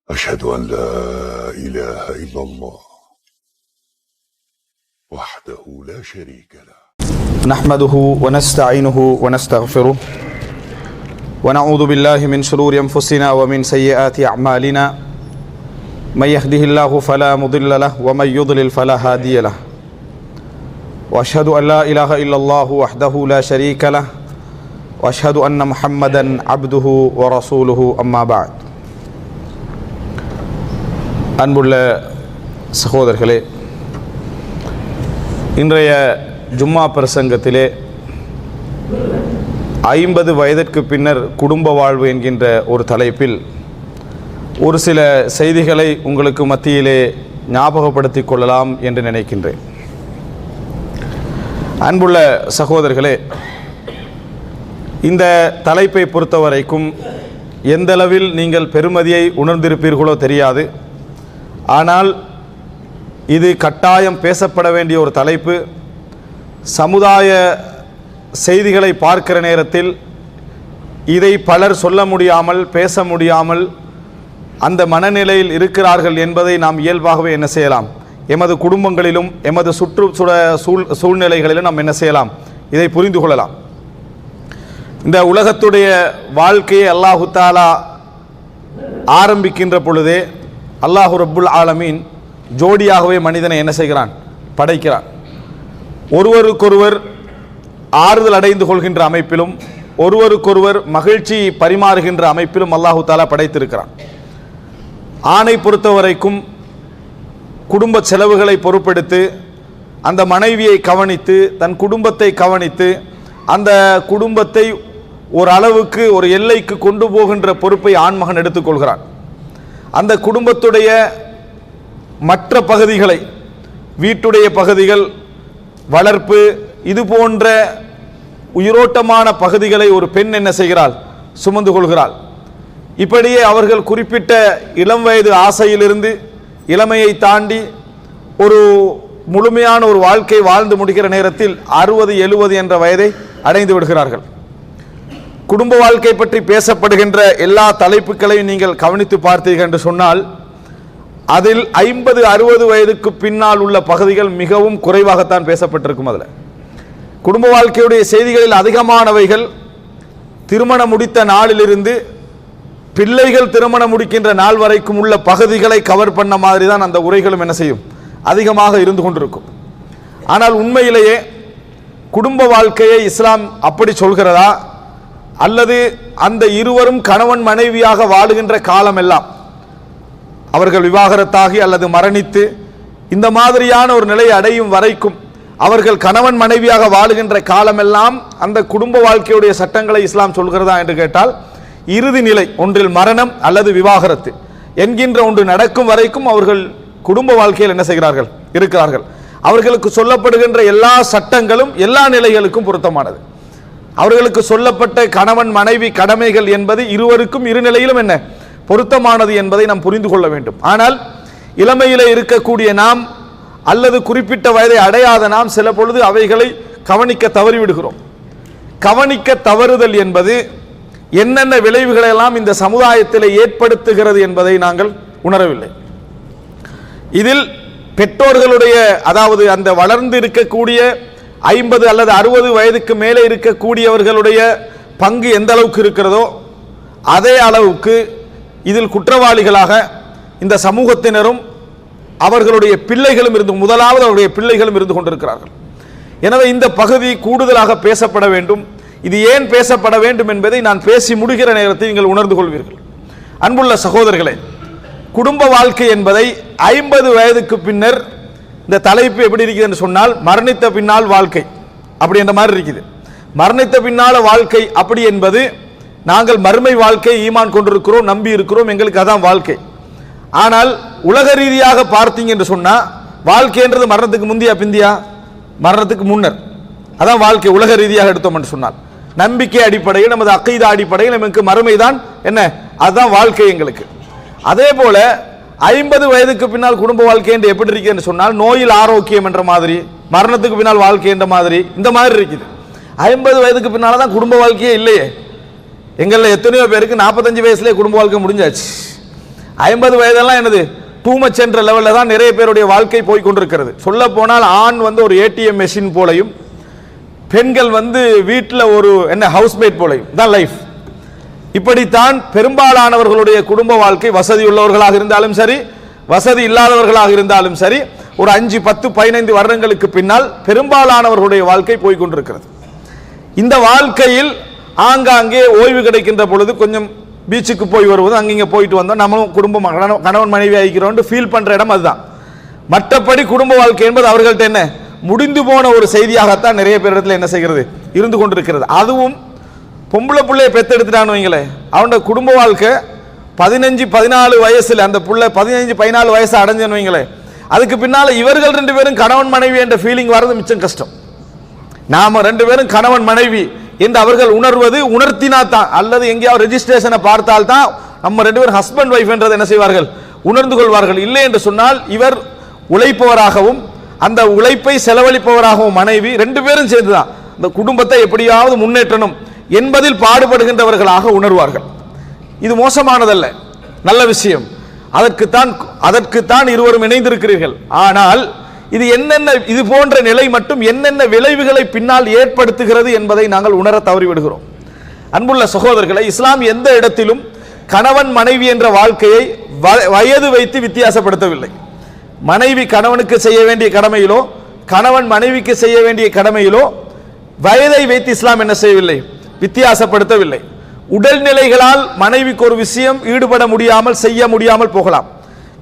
أشهد أن لا إله إلا الله وحده لا شريك له نحمده ونستعينه ونستغفره ونعوذ بالله من شرور أنفسنا ومن سيئات أعمالنا من يهده الله فلا مضل له ومن يضلل فلا هادي له وأشهد أن لا إله إلا الله وحده لا شريك له وأشهد أن محمدا عبده ورسوله أما بعد அன்புள்ள சகோதரர்களே, இன்றைய ஜும்மா பிரசங்கத்திலே 50 வயதிற்கு பின்னர் குடும்ப வாழ்வு என்கின்ற ஒரு தலைப்பில் ஒரு சில செய்திகளை உங்களுக்கு மத்தியிலே ஞாபகப்படுத்திக் கொள்ளலாம் என்று நினைக்கின்றேன். அன்புள்ள சகோதரர்களே, இந்த தலைப்பை பொறுத்தவரைக்கும் எந்தளவில் நீங்கள் பெருமதியை உணர்ந்திருப்பீர்களோ தெரியாது. ஆனால் இது கட்டாயம் பேசப்பட வேண்டிய ஒரு தலைப்பு. சமுதாய செய்திகளை பார்க்கிற நேரத்தில் இதை பலர் சொல்ல முடியாமல் பேச முடியாமல் அந்த மனநிலையில் இருக்கிறார்கள் என்பதை நாம் இயல்பாகவே என்ன செய்யலாம், எமது குடும்பங்களிலும் எமது சூழ்நிலைகளிலும் நாம் என்ன செய்யலாம், இதை புரிந்து கொள்ளலாம். இந்த உலகத்துடைய வாழ்க்கையை அல்லாஹு தஆலா ஆரம்பிக்கின்ற பொழுதே அல்லாஹு ரப்புல் ஆலமீன் ஜோடியாகவே மனிதனை என்ன செய்கிறான், படைக்கிறான். ஒருவருக்கொருவர் ஆறுதல் அடைந்து கொள்கின்ற அமைப்பிலும் ஒருவருக்கொருவர் மகிழ்ச்சி பரிமாறுகின்ற அமைப்பிலும் அல்லாஹு தஆலா படைத்திருக்கிறான். ஆணை பொறுத்தவரைக்கும் குடும்ப செலவுகளை பொறுப்பெடுத்து அந்த மனைவியை கவனித்து தன் குடும்பத்தை கவனித்து அந்த குடும்பத்தை ஒரு அளவுக்கு ஒரு எல்லைக்கு கொண்டு போகின்ற பொறுப்பை ஆண்மகன் எடுத்துக்கொள்கிறான். அந்த குடும்பத்துடைய மற்ற பகுதிகளை, வீட்டுடைய பகுதிகள், வளர்ப்பு, இது போன்ற உயிரோட்டமான பகுதிகளை ஒரு பெண் என்ன செய்கிறாள், சுமந்து கொள்கிறாள். இப்படியே அவர்கள் குறிப்பிட்ட இளம் வயது ஆசையிலிருந்து இளமையை தாண்டி ஒரு முழுமையான ஒரு வாழ்க்கை வாழ்ந்து முடிக்கிற நேரத்தில் 60-70 என்ற வயதை அடைந்து விடுகிறார்கள். குடும்ப வாழ்க்கை பற்றி பேசப்படுகின்ற எல்லா தலைப்புகளையும் நீங்கள் கவனித்து பார்த்தீர்கள் என்று சொன்னால் அதில் 50-60 வயதுக்கு பின்னால் உள்ள பகுதிகள் மிகவும் குறைவாகத்தான் பேசப்பட்டிருக்கும். அதில் குடும்ப வாழ்க்கையுடைய செய்திகளில் அதிகமானவைகள் திருமணம் முடித்த நாளிலிருந்து பிள்ளைகள் திருமணம் முடிக்கின்ற நாள் வரைக்கும் உள்ள பகுதிகளை கவர் பண்ண மாதிரி தான் அந்த உரைகளும் என்ன செய்யும், அதிகமாக இருந்து கொண்டிருக்கும். ஆனால் உண்மையிலேயே குடும்ப வாழ்க்கையை இஸ்லாம் அப்படி சொல்கிறதா, அல்லது அந்த இருவரும் கணவன் மனைவியாக வாழுகின்ற காலம் எல்லாம் அவர்கள் விவாகரத்தாகி அல்லது மரணித்து இந்த மாதிரியான ஒரு நிலையை அடையும் வரைக்கும் அவர்கள் கணவன் மனைவியாக வாழுகின்ற காலமெல்லாம் அந்த குடும்ப வாழ்க்கையுடைய சட்டங்களை இஸ்லாம் சொல்கிறதா என்று கேட்டால், இறுதி நிலை ஒன்றில் மரணம் அல்லது விவாகரத்து என்கின்ற ஒன்று நடக்கும் வரைக்கும் அவர்கள் குடும்ப வாழ்க்கையில் என்ன செய்கிறார்கள், இருக்கிறார்கள். அவர்களுக்கு சொல்லப்படுகின்ற எல்லா சட்டங்களும் எல்லா நிலைகளுக்கும் பொருத்தமானது. அவர்களுக்கு சொல்லப்பட்ட கணவன் மனைவி கடமைகள் என்பது இருவருக்கும் இரு நிலையிலும் என்ன பொருத்தமானது என்பதை நாம் புரிந்து கொள்ள வேண்டும். ஆனால் இளமையிலே இருக்கக்கூடிய நாம் அல்லது குறிப்பிட்ட வயதை அடையாத நாம் சில பொழுது அவைகளை கவனிக்க தவறிவிடுகிறோம். கவனிக்க தவறுதல் என்பது என்னென்ன விளைவுகளை எல்லாம் இந்த சமுதாயத்தில் ஏற்படுத்துகிறது என்பதை நாங்கள் உணரவில்லை. இதில் பெற்றோர்களுடைய, அதாவது அந்த வளர்ந்து இருக்கக்கூடிய 50 அல்லது 60 வயதுக்கு மேலே இருக்கக்கூடியவர்களுடைய பங்கு எந்த அளவுக்கு இருக்கிறதோ அதே அளவுக்கு இதில் குற்றவாளிகளாக இந்த சமூகத்தினரும் அவர்களுடைய பிள்ளைகளும் இருந்து, முதலாவது அவருடைய பிள்ளைகளும் இருந்து கொண்டிருக்கிறார்கள். எனவே இந்த பகுதி கூடுதலாக பேசப்பட வேண்டும். இது ஏன் பேசப்பட வேண்டும் என்பதை நான் பேசி முடிகிற நேரத்தில் நீங்கள் உணர்ந்து கொள்வீர்கள். அன்புள்ள சகோதரர்களே, குடும்ப வாழ்க்கை என்பதை 50 வயதுக்கு பின்னர் இந்த தலைப்பு எப்படி இருக்குது என்று சொன்னால், மரணித்த பின்னால் வாழ்க்கை அப்படி என்ற மாதிரி இருக்குது. மரணித்த பின்னால வாழ்க்கை அப்படி என்பது நாங்கள் மறுமை வாழ்க்கை ஈமான் கொண்டிருக்கிறோம், நம்பி இருக்கிறோம், எங்களுக்கு அதான் வாழ்க்கை. ஆனால் உலக ரீதியாக பார்த்தீங்க என்று சொன்னால் வாழ்க்கைன்றது மரணத்துக்கு முந்தியா பிந்தியா, மரணத்துக்கு முன்னர் அதான் வாழ்க்கை. உலக ரீதியாக எடுத்தோம் என்று சொன்னால் நம்பிக்கை அடிப்படையில், நமது அக்கீதா அடிப்படையில் நமக்கு மறுமை தான் என்ன, அதுதான் வாழ்க்கை எங்களுக்கு. அதே போல 50 வயதுக்கு பின்னால் குடும்ப வாழ்க்கை என்று எப்படி இருக்கு என்று சொன்னால், நோயில் ஆரோக்கியம் என்ற மாதிரி, மரணத்துக்கு பின்னால் வாழ்க்கை என்ற மாதிரி, இந்த மாதிரி இருக்குது. 50 வயதுக்கு பின்னால தான் குடும்ப வாழ்க்கையே இல்லையே. எங்களில் எத்தனையோ பேருக்கு 45 வயசுலேயே குடும்ப வாழ்க்கை முடிஞ்சாச்சு. 50 வயதெல்லாம் என்னது டூ மச் என்ற லெவலில் தான் நிறைய பேருடைய வாழ்க்கை போய் கொண்டிருக்கிறது. சொல்ல போனால் ஆண் வந்து ஒரு ஏடிஎம் மெஷின் போலையும், பெண்கள் வந்து வீட்டில் ஒரு என்ன ஹவுஸ்மேட் போலையும் தான் லைஃப். இப்படித்தான் பெரும்பாலானவர்களுடைய குடும்ப வாழ்க்கை, வசதி உள்ளவர்களாக இருந்தாலும் சரி, வசதி இல்லாதவர்களாக இருந்தாலும் சரி, ஒரு 5, 10, 15 வருடங்களுக்கு பின்னால் பெரும்பாலானவர்களுடைய வாழ்க்கை போய்கொண்டிருக்கிறது. இந்த வாழ்க்கையில் ஆங்காங்கே ஓய்வு கிடைக்கின்ற பொழுது கொஞ்சம் பீச்சுக்கு போய் வருவது, அங்கிங்க போயிட்டு வந்தோம், நம்மளும் குடும்பம் கணவன் மனைவி ஆகிக்கிறோம் ஃபீல் பண்ற இடம் அதுதான். மற்றபடி குடும்ப வாழ்க்கை என்பது அவர்கள்ட்ட என்ன முடிந்து போன ஒரு செய்தியாகத்தான் நிறைய பேரிடத்தில் என்ன செய்கிறது இருந்து கொண்டிருக்கிறது. அதுவும் பொம்பளை பிள்ளையை பெத்தெடுத்துட்டான்னு வைங்களே, அவனோட குடும்ப வாழ்க்கை 15, 14 வயசுல அந்த புள்ளை 15, 14 வயசு அடைஞ்சன்னு வைங்களே, அதுக்கு பின்னால இவர்கள் 2 பேரும் கணவன் மனைவி என்ற ஃபீலிங் வர்றது மிச்சம் கஷ்டம். நாம 2 பேரும் கணவன் மனைவி என்று அவர்கள் உணர்வது உணர்த்தினா தான், அல்லது எங்கேயாவது ரெஜிஸ்ட்ரேஷனை பார்த்தால் தான் நம்ம 2 பேரும் ஹஸ்பண்ட் ஒய்ஃப் என்றதை என்ன செய்வார்கள் உணர்ந்து கொள்வார்கள். இல்லை என்று சொன்னால் இவர் உழைப்பவராகவும் அந்த உழைப்பை செலவழிப்பவராகவும் மனைவி 2 பேரும் சேர்ந்துதான் இந்த குடும்பத்தை எப்படியாவது முன்னேற்றணும் என்பதில் பாடுபடுகின்றவர்களாக உணர்வார்கள். இது மோசமானதல்ல, நல்ல விஷயம். அதற்குத்தான் இருவரும் இணைந்திருக்கிறீர்கள். ஆனால் இது என்னென்ன இது போன்ற நிலை மட்டும் என்னென்ன விளைவுகளை பின்னால் ஏற்படுத்துகிறது என்பதை நாங்கள் உணர தவறிவிடுகிறோம். அன்புள்ள சகோதரர்களை, இஸ்லாம் எந்த இடத்திலும் கணவன் மனைவி என்ற வாழ்க்கையை வயது வைத்து வித்தியாசப்படுத்தவில்லை. மனைவி கணவனுக்கு செய்ய வேண்டிய கடமையிலோ, கணவன் மனைவிக்கு செய்ய வேண்டிய கடமையிலோ வயதை வைத்து இஸ்லாம் என்ன செய்யவில்லை, வித்தியாசப்படுத்தவில்லை. உடல்நிலைகளால் மனைவிக்கு ஒரு விஷயம் ஈடுபட முடியாமல் செய்ய முடியாமல் போகலாம்,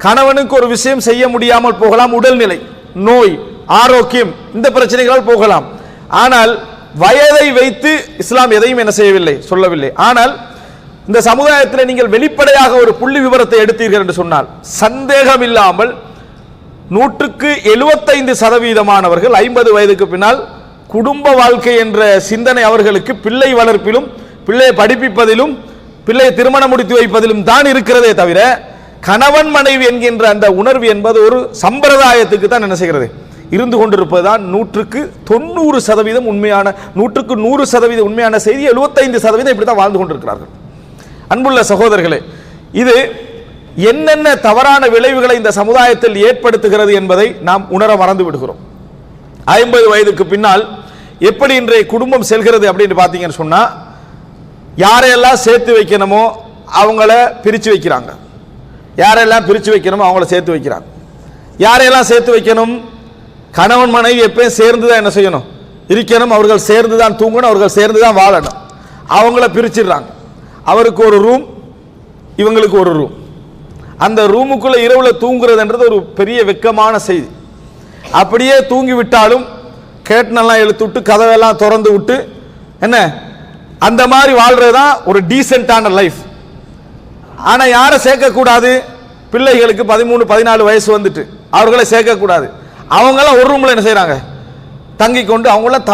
கணவனுக்கு ஒரு விஷயம் செய்ய முடியாமல் போகலாம், உடல்நிலை, நோய், ஆரோக்கியம், இந்த பிரச்சனைகளால் போகலாம். ஆனால் வயதை வைத்து இஸ்லாம் எதையும் என்ன செய்யவில்லை, சொல்லவில்லை. ஆனால் இந்த சமுதாயத்தில் நீங்கள் வெளிப்படையாக ஒரு புள்ளி விவரத்தை எடுத்தீர்கள் என்று சொன்னால் சந்தேகம் இல்லாமல் 75% 50 வயதுக்கு பின்னால் குடும்ப வாழ்க்கை என்ற சிந்தனை அவர்களுக்கு பிள்ளை வளர்ப்பிலும், பிள்ளையை படிப்பிப்பதிலும், பிள்ளையை திருமணம் முடித்து வைப்பதிலும் தான் இருக்கிறதே தவிர கணவன் மனைவி என்கின்ற அந்த உணர்வு என்பது ஒரு சம்பிரதாயத்துக்கு தான் என்ன செய்கிறது இருந்து கொண்டிருப்பதுதான் 100% உண்மையான 100% உண்மையான செய்தி. 75% இப்படி தான் வாழ்ந்து கொண்டிருக்கிறார்கள். அன்புள்ள சகோதரர்களே, இது என்னென்ன தவறான விளைவுகளை இந்த சமுதாயத்தில் ஏற்படுத்துகிறது என்பதை நாம் உணர மறந்து விடுகிறோம். 50 வயதுக்கு பின்னால் எப்படி இன்றைய குடும்பம் செல்கிறது அப்படின்னு பார்த்தீங்கன்னு சொன்னா, யாரையெல்லாம் சேர்த்து வைக்கணுமோ அவங்கள பிரித்து வைக்கிறாங்க, யாரெல்லாம் பிரித்து வைக்கணுமோ அவங்கள சேர்த்து வைக்கிறாங்க. யாரையெல்லாம் சேர்த்து வைக்கணும், கணவன் மனைவி எப்பயும் சேர்ந்து தான் என்ன செய்யணும் இருக்கணும், அவர்கள் சேர்ந்து தான் தூங்கணும், அவர்கள் சேர்ந்து தான் வாழணும். அவங்கள பிரிச்சிடுறாங்க. அவருக்கு ஒரு ரூம், இவங்களுக்கு ஒரு ரூம். அந்த ரூமுக்குள்ள இரவுல தூங்குறதுன்றது ஒரு பெரிய வெக்கமான செய்தி. அப்படியே தூங்கி விட்டாலும் கேட்டனெல்லாம் இழுத்து விட்டு கதவெல்லாம் திறந்து விட்டு என்ன அந்த மாதிரி வாழ்றதுதான் ஒரு டீசென்டான லைஃப். ஆனா யாரை சேர்க்கக்கூடாது, பிள்ளைகளுக்கு 13, 14 வயசு வந்துட்டு அவர்களை சேர்க்கக்கூடாது. அவங்களாம் ஒரு ரூம்ல என்ன செய்யறாங்க தங்கி கொண்டு, அவங்களாம்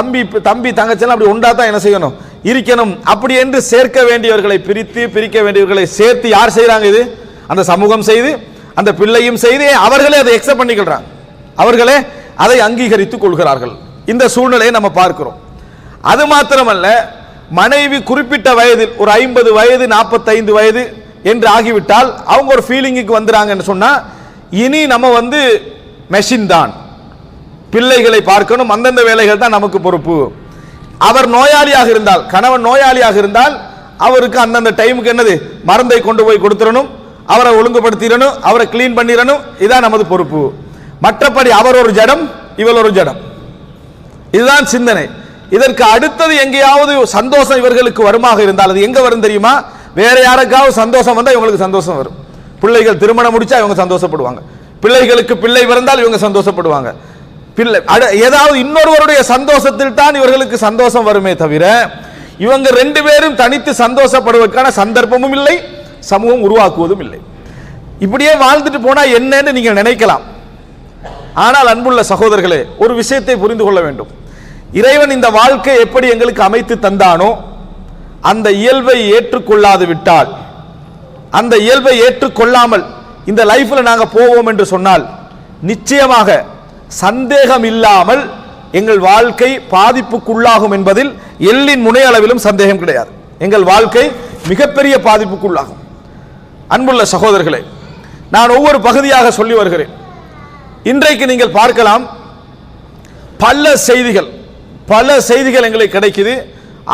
தம்பி தங்கச்செல்லாம் அப்படி உண்டா தான் என்ன செய்யணும் இருக்கணும். அப்படி என்று சேர்க்க வேண்டியவர்களை பிரிக்க வேண்டியவர்களை சேர்த்து யார் செய்யறாங்க, இது அந்த சமூகம் செய்து, அந்த பிள்ளையும் செய்து, அவர்களே அதை எக்ஸெப்ட் பண்ணிக்கிறாங்க, அவர்களே அதை அங்கீகரித்துக் கொள்கிறார்கள். இந்த சூழ்நிலையை நம்ம பார்க்கிறோம். அது மாத்திரமல்ல, மனைவி குறிப்பிட்ட வயதில் ஒரு 50 வயது 45 வயது என்று ஆகிவிட்டால் அவங்க ஒரு ஃபீலிங்குக்கு வந்துறாங்கன்னு சொன்னா, இனி நம்ம வந்து மெஷின் தான், பிள்ளைகளை பார்க்கணும், அந்தந்த வேலைகள் தான் நமக்கு பொறுப்பு. அவர் நோயாளியாக இருந்தால், கணவன் நோயாளியாக இருந்தால் அவருக்கு அந்தந்த டைமுக்கு என்னது மருந்தை கொண்டு போய் கொடுத்துடணும், அவரை ஒழுங்குபடுத்திடணும், அவரை கிளீன் பண்ணிடணும், இதான் நமது பொறுப்பு. மற்றபடி அவர் ஒரு ஜடம், இவள் ஒரு ஜடம், இதுதான் சிந்தனை. இதற்கு அடுத்தது எங்கேயாவது சந்தோஷம் இவர்களுக்கு வருமாக இருந்தால் அது எங்க வரும் தெரியுமா, வேற யாருக்காவது சந்தோஷம் வந்தால் இவங்களுக்கு சந்தோஷம் வரும். பிள்ளைகள் திருமணம் முடிச்சா இவங்க சந்தோஷப்படுவாங்க, பிள்ளைகளுக்கு பிள்ளை பிறந்தால் இவங்க சந்தோஷப்படுவாங்க. பிள்ளை ஏதாவது இன்னொருவருடைய சந்தோஷத்தில் தான் இவர்களுக்கு சந்தோஷம் வருமே தவிர இவங்க 2 பேரும் தனித்து சந்தோஷப்படுவதற்கான சந்தர்ப்பமும் இல்லை, சமூகம் உருவாக்குவதும் இல்லை. இப்படியே வாழ்ந்துட்டு போனா என்னன்னு நீங்க நினைக்கலாம். ஆனால் அன்புள்ள சகோதரர்களே, ஒரு விஷயத்தை புரிந்து கொள்ள வேண்டும். இறைவன் இந்த வாழ்க்கை எப்படி எங்களுக்கு அமைத்து தந்தானோ அந்த இயல்பை ஏற்றுக்கொள்ளாது விட்டால், அந்த இயல்பை ஏற்றுக்கொள்ளாமல் இந்த லைஃப்ல நாங்க போவோம் என்று சொன்னால் நிச்சயமாக சந்தேகம் இல்லாமல் எங்கள் வாழ்க்கை பாதிப்புக்குள்ளாகும் என்பதில் எள்ளின் முனை அளவிலும் சந்தேகம் கிடையாது. எங்கள் வாழ்க்கை மிகப்பெரிய பாதிப்புக்குள்ளாகும். அன்புள்ள சகோதரர்களே, நான் ஒவ்வொரு பகுதியாக சொல்லி வருகிறேன். இன்றைக்கு நீங்கள் பார்க்கலாம், பல செய்திகள் எங்களுக்கு கிடைக்குது.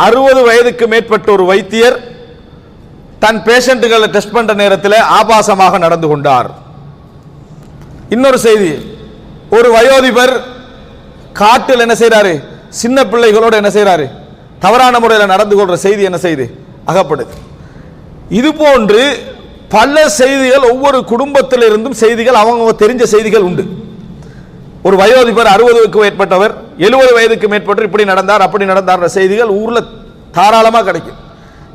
60 வயதுக்கு மேற்பட்ட ஒரு வைத்தியர் தன் பேஷண்ட்டுகளை டெஸ்ட் பண்ற நேரத்தில் ஆபாசமாக நடந்து கொண்டார். இன்னொரு செய்தி, ஒரு வயோதிபர் காட்டில் என்ன செய்யறாரு, சின்ன பிள்ளைகளோடு என்ன செய்யறாரு, தவறான முறையில் நடந்து கொள்ற செய்தி என்ன செய்து அகப்படுது. இது போன்று பல செய்திகள் ஒவ்வொரு குடும்பத்திலிருந்தும் செய்திகள் அவங்க தெரிஞ்ச செய்திகள் உண்டு. ஒரு வயோதிபர் 60க்கு மேற்பட்டவர் 70 வயதுக்கு மேற்பட்டவர் இப்படி நடந்தார் அப்படி நடந்தார் செய்திகள் ஊர்ல தாராளமா கிடைக்கும்.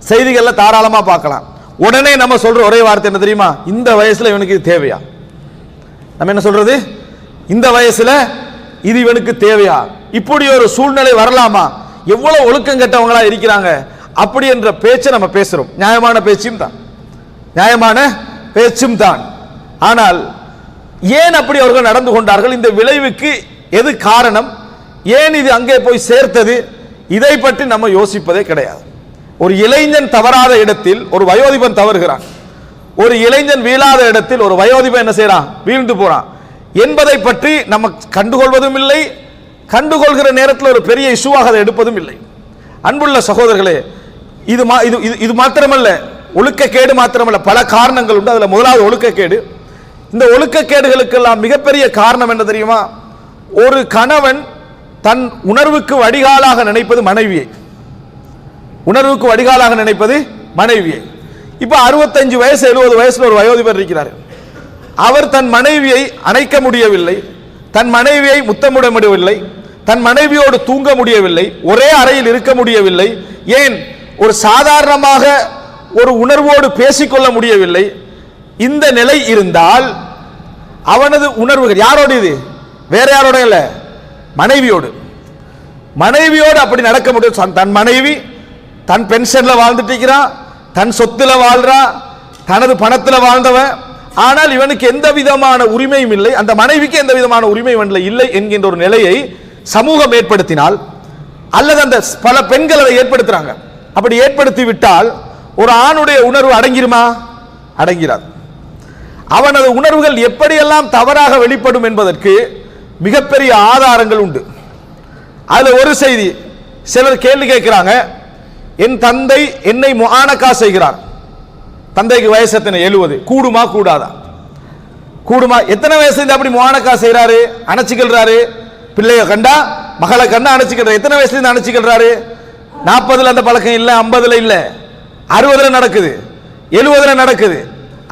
செய்திகள்ல தாராளமா பார்க்கலாம். உடனே நம்ம சொல்ற ஒரே வார்த்தை என்ன தெரியுமா, இந்த வயசுல இவனுக்கு இது தேவையா? நம்ம என்ன சொல்றது, இந்த வயசுல இது இவனுக்கு தேவையா? இப்படி ஒரு சூழ்நிலை வரலாமா? எவ்வளவு ஒழுக்கம் கெட்டவங்களா இருக்கிறாங்க அப்படி என்ற பேச்சை நம்ம பேசுறோம். நியாயமான பேச்சும் தான். ஆனால் ஏன் அப்படி அவர்கள் நடந்து கொண்டார்கள்? இந்த விளைவுக்கு எது காரணம்? ஏன் இது அங்கே போய் சேர்த்தது? இதை பற்றி நம்ம யோசிப்பதே கிடையாது. ஒரு இளைஞன் தவறாத இடத்தில் ஒரு வயோதிபன் தவறுகிறான், ஒரு இளைஞன் வீழாத இடத்தில் ஒரு வயோதிபன் என்ன செய்யறான், வீழ்ந்து போறான் என்பதை பற்றி நம்ம கண்டுகொள்வதும் இல்லை. கண்டுகொள்கிற நேரத்தில் ஒரு பெரிய இஷ்யூவாக அதை எடுப்பதும் இல்லை. அன்புள்ள சகோதரர்களே, இது மாத்திரமல்ல, ஒழுக்கக்கேடு மாத்திரமல்ல, பல காரணங்கள் உண்டு. அதுல முதலாவது ஒழுக்கக்கேடு. இந்த ஒழுக்கக்கேடுகளுக்கெல்லாம் மிகப்பெரிய காரணம் என்ன தெரியுமா? ஒரு கணவன் தன் உணர்வுக்கு வடிகாலாக நினைப்பது மனைவியை. இப்ப 65 வயசு 70 வயசுல ஒரு வயோதிபர் இருக்கிறார். அவர் தன் மனைவியை அணைக்க முடியவில்லை, தன் மனைவியை முத்தமிட முடியவில்லை, தன் மனைவியோடு தூங்க முடியவில்லை, ஒரே அறையில் இருக்க முடியவில்லை, ஏன் ஒரு சாதாரணமாக ஒரு உணர்வோடு பேசிக்கொள்ள முடியவில்லை. இந்த நிலை இருந்தால் அவனது உணர்வுகள் யாரோடு, இது வேற யாரோட இல்ல, மனைவியோடு அப்படி நடக்க முடியும். தன் மனைவி தன் பென்ஷன்ல வாழ்ந்துட்டு இருக்கிறான், தன் சொத்துல வாழ்றா, தனது பணத்துல வாழ்ந்தவன். ஆனால் இவனுக்கு எந்த விதமான உரிமையும் இல்லை, அந்த மனைவிக்கு எந்த விதமான உரிமையும் இல்லை என்கின்ற ஒரு நிலையை சமூகம் ஏற்படுத்தினால், அல்லது அந்த பல பெண்கள் அதை ஏற்படுத்துறாங்க. அப்படி ஏற்படுத்தி விட்டால் ஒரு ஆணுடைய உணர்வு அடங்கிருமா? அடங்கிறாது. அவனது உணர்வுகள் எப்படியெல்லாம் தவறாக வெளிப்படும் என்பதற்கு மிகப்பெரிய ஆதாரங்கள் உண்டு. அதுல ஒரு செய்தி, சிலர் கேள்வி கேட்கிறாங்க, என் தந்தை என்னை முஆனகா செய்கிறார், தந்தைக்கு வயசு எத்தனை, 70, கூடுமா கூடாதா? கூடுமா? எத்தனை வயசுல அப்படி முஆனகா செய்யறாரு, அணைச்சிக்கிறாரு, பிள்ளைய கண்டா மகளை கண்டா அணைச்சிக்கிறாரு. எத்தனை வயசுல இருந்து அணைச்சிக்கிறாரு? 40ல அந்த பழக்கம் இல்ல, 50ல இல்ல, 60ல நடக்குது, 70ல நடக்குது.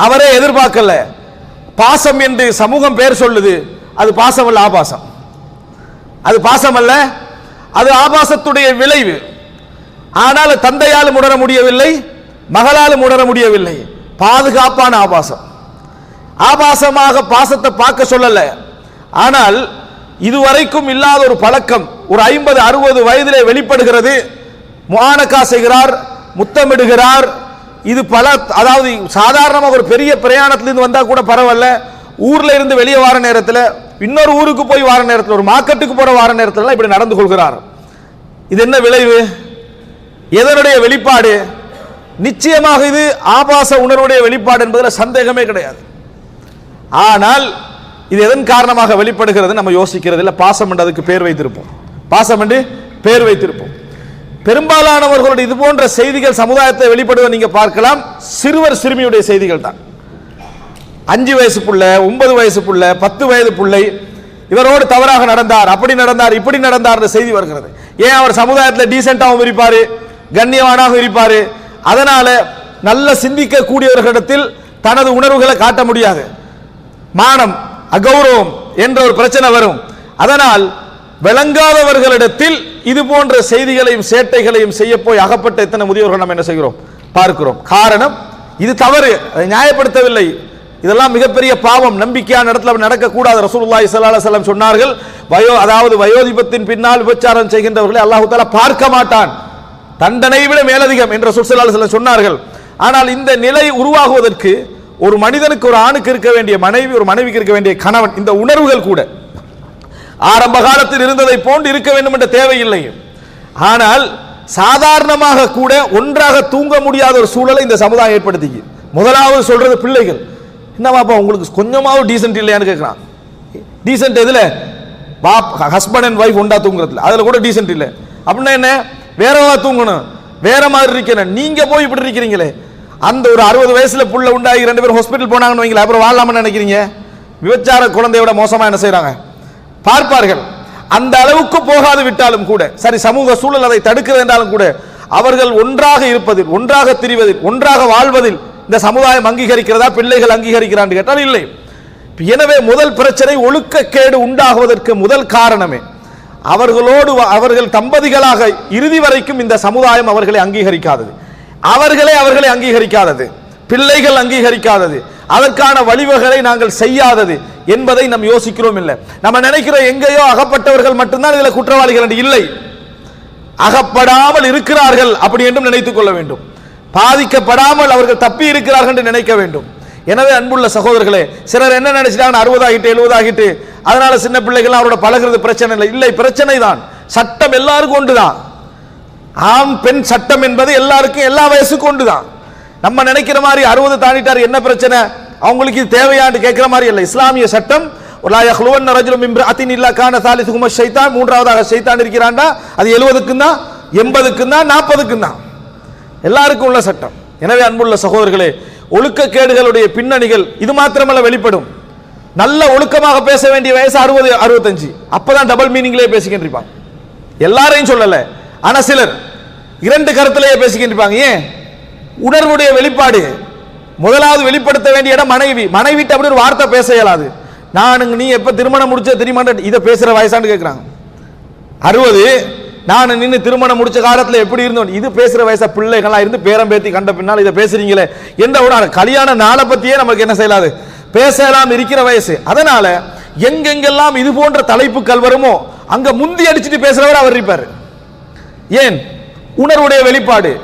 அவரே எதிர்பார்க்கல. பாசம் என்று சமூகம் பேர் சொல்லுது, அது பாசம் அல்ல, ஆபாசம். அது பாசம் அல்ல, அது ஆபாசத்துடைய விளைவு. ஆனால் தந்தையாலும் உணர முடியவில்லை, மகளாலும் உணர முடியவில்லை. பாதுகாப்பான ஆபாசம். ஆபாசமாக பாசத்தை பார்க்க சொல்லல. ஆனால் இதுவரைக்கும் இல்லாத ஒரு பழக்கம் ஒரு 50-60 வயதிலே வெளிப்படுகிறது. முஆனகா செய்கிறார், முத்தமிடுகிறார். இது பல, அதாவது சாதாரணமாக ஒரு பெரிய பிரயாணத்திலிருந்து வந்தா கூட பரவாயில்ல, ஊர்ல இருந்து வெளியே வார நேரத்தில், இன்னொரு ஊருக்கு போய் வார நேரத்தில், ஒரு மார்க்கெட்டுக்கு போற வார நேரத்தில் இப்படி நடந்து கொள்கிறார். இது என்ன விளைவு? எதனுடைய வெளிப்பாடு? நிச்சயமாக இது ஆபாச உணர்வுடைய வெளிப்பாடு என்பதில் சந்தேகமே கிடையாது. ஆனால் இது எதன் காரணமாக வெளிப்படுகிறது நம்ம யோசிக்கிறது இல்லை. பாசம் என்று அதுக்கு பேர் வைத்திருப்போம், பாசம் என்று பேர் வைத்திருப்போம். பெரும்பாலானவர்களுடைய இது போன்ற செய்திகள் சமுதாயத்தை வெளிப்படுவதை நீங்க பார்க்கலாம். சிறுவர் சிறுமியுடைய செய்திகள் தான். 5 வயசு புள்ள, 9 வயசு புள்ள, 10 வயது பிள்ளை இவரோடு தவறாக நடந்தார், அப்படி நடந்தார், இப்படி நடந்தார் செய்தி வருகிறது. ஏன்? அவர் சமுதாயத்தில் டீசென்டாகவும் இருப்பாரு, கண்ணியவானாக இருப்பாரு. அதனால நல்ல சிந்திக்க கூடியவர்களிடத்தில் தனது உணர்வுகளை காட்ட முடியாது. மானம், அகௌரவம் என்ற ஒரு பிரச்சனை வரும். அதனால் விளங்காதவர்களிடத்தில் இது போன்ற செய்திகளையும் சேட்டைகளையும் செய்ய போய் அகப்பட்ட எத்தனை முதியோர்கள் நம்ம என்ன செய்கிறோம், பார்க்கிறோம். காரணம், இது தவறு, அதை நியாயப்படுத்தவில்லை. இதெல்லாம் மிகப்பெரிய பாவம், நம்பிக்கையான இடத்துல நடக்கக்கூடாது. ரசூலுல்லாஹி ஸல்லல்லாஹு அலைஹி வஸல்லம் சொன்னார்கள், அதாவது வயோதிபத்தின் பின்னால் விபச்சாரம் செய்கின்றவர்களை அல்லாஹ் தஆலா பார்க்க மாட்டான், தண்டனை விட மேலதிகம் என்று ரசூல் ஸல்லல்லாஹு அலைஹி வஸல்லம் சொன்னார்கள். ஆனால் இந்த நிலை உருவாகுவதற்கு ஒரு மனிதனுக்கு, ஒரு ஆணுக்கு இருக்க வேண்டிய மனைவி, ஒரு மனைவிக்கு இருக்க வேண்டிய கணவன், இந்த உணர்வுகள் கூட ஆரம்ப காலத்தில் இருந்ததை போன்று இருக்க வேண்டும் என்ற தேவையில்லை. ஆனால் சாதாரணமாக கூட ஒன்றாக தூங்க முடியாத ஒரு சூழலை இந்த சமுதாயம் ஏற்படுத்தி. முதலாவது சொல்றது பிள்ளைகள். என்னவாப்பா உங்களுக்கு கொஞ்சமாவது டீசென்ட் இல்லையான்னு கேட்குறான். டீசென்ட் எதுல? ஹஸ்பண்ட் அண்ட் ஒய்ஃப் ஒண்டா தூங்குறதுல, அதுல கூட டீசென்ட் இல்லை. அப்படின்னா என்ன? வேறவா தூங்கணும், வேற மாதிரி இருக்கணும். நீங்க போய் இப்படி இருக்கிறீங்களே, அந்த ஒரு 60 வயசுல புள்ள உண்டாகி 2 பேரும் ஹாஸ்பிட்டல் போனாங்கன்னு வைங்களேன், அப்புறம் வாழலாம்னு நினைக்கிறீங்க? விபச்சார குழந்தையோட மோசமா என்ன செய்யறாங்க பார்ப்பார்கள். அந்த அளவுக்கு போகாது விட்டாலும் கூட சரி, சமூக சூழல் அதை தடுக்கிறது என்றாலும் கூட அவர்கள் ஒன்றாக இருப்பதில், ஒன்றாக திரிவதில், ஒன்றாக வாழ்வதில் இந்த சமுதாயம் அங்கீகரிக்கிறதா, பிள்ளைகள் அங்கீகரிக்கிறான்னு கேட்டால் இல்லை. எனவே முதல் பிரச்சனை ஒழுக்கக்கேடு உண்டாகுவதற்கு முதல் காரணமே அவர்களோடு அவர்கள் தம்பதிகளாக இறுதி வரைக்கும் இந்த சமுதாயம் அவர்களை அங்கீகரிக்காதது, அவர்களை அங்கீகரிக்காதது, பிள்ளைகள் அங்கீகரிக்காதது, அதற்கான வழிவகைகளை நாங்கள் செய்யாதது என்பதை நாம் யோசிக்கிறோம். இல்லை, நம்ம நினைக்கிறோம் எங்கேயோ அகப்பட்டவர்கள் மட்டும்தான் இதில் குற்றவாளிகள் என்று. இல்லை, அகப்படாமல் இருக்கிறார்கள் அப்படி என்றும் நினைத்துக் கொள்ள வேண்டும். பாதிக்கப்படாமல் அவர்கள் தப்பி இருக்கிறார்கள் என்று நினைக்க வேண்டும். எனவே அன்புள்ள சகோதரர்களே, சிலர் என்ன நினைச்சிட்டாங்க, 60 ஆகிட்டு 70 ஆகிட்டு அதனால சின்ன பிள்ளைகள் அவரோட பழகிறது பிரச்சனை இல்லை. இல்லை, பிரச்சனை தான். சட்டம் எல்லாருக்கும் ஒன்றுதான். ஆண் பெண் சட்டம் என்பது எல்லாருக்கும் எல்லா வயசுக்கும் ஒன்றுதான். நம்ம நினைக்கிற மாதிரி 60 தாண்டிட்டார் என்ன பிரச்சனை, அவங்களுக்கு இது தேவையான்னு கேட்கிற மாதிரி இல்லை. இஸ்லாமிய சட்டம் மூன்றாவதாக ஷைத்தான் இருக்கிறான்டா, அது 70க்கும் தான், 80க்கும் தான், 40க்கும் தான், எல்லாருக்கும் உள்ள சட்டம். எனவே அன்புள்ள சகோதரர்களே, ஒழுக்கக்கேடுகளுடைய பின்னணிகள் இது மாத்திரமல்ல வெளிப்படும். நல்ல ஒழுக்கமாக பேச வேண்டிய வயசு 60, 65, அப்பதான் டபுள் மீனிங்லேயே பேசிக்கின்றிருப்பாங்க. எல்லாரையும் சொல்லல, ஆனா சிலர் 2 கருத்திலேயே பேசிக்கின்றிருப்பாங்க. ஏன்? உணர்வுடைய வெளிப்பாடு. முதலாவது வெளிப்படுத்த வேண்டிய இடம் மனைவி. மனைவிட்டு அப்படி ஒரு வார்த்தை பேச இயலாது. நீ எப்ப திருமணம் முடிச்ச தெரியுமா இதை பேசுற வயசான்னு கேட்கிறாங்க. 60 நான் நின்று திருமணம் முடிச்ச காலத்தில் எப்படி இருந்தோம், இது பேசுற வயசா? பிள்ளைகளா இருந்து பேரம் பேத்தி கண்ட பின்னால் இதை பேசுறீங்களே என்ற ஒரு கல்யாண நாளை பத்தியே நமக்கு என்ன செய்யலாது, பேசலாம் இருக்கிற வயசு. அதனால எங்கெங்கெல்லாம் இது போன்ற தலைப்புகள் வருமோ அங்க முந்தி அடிச்சுட்டு பேசுறவர் அவர் இருப்பார். ஏன்? உணர்வுடைய வெளிப்பாடு.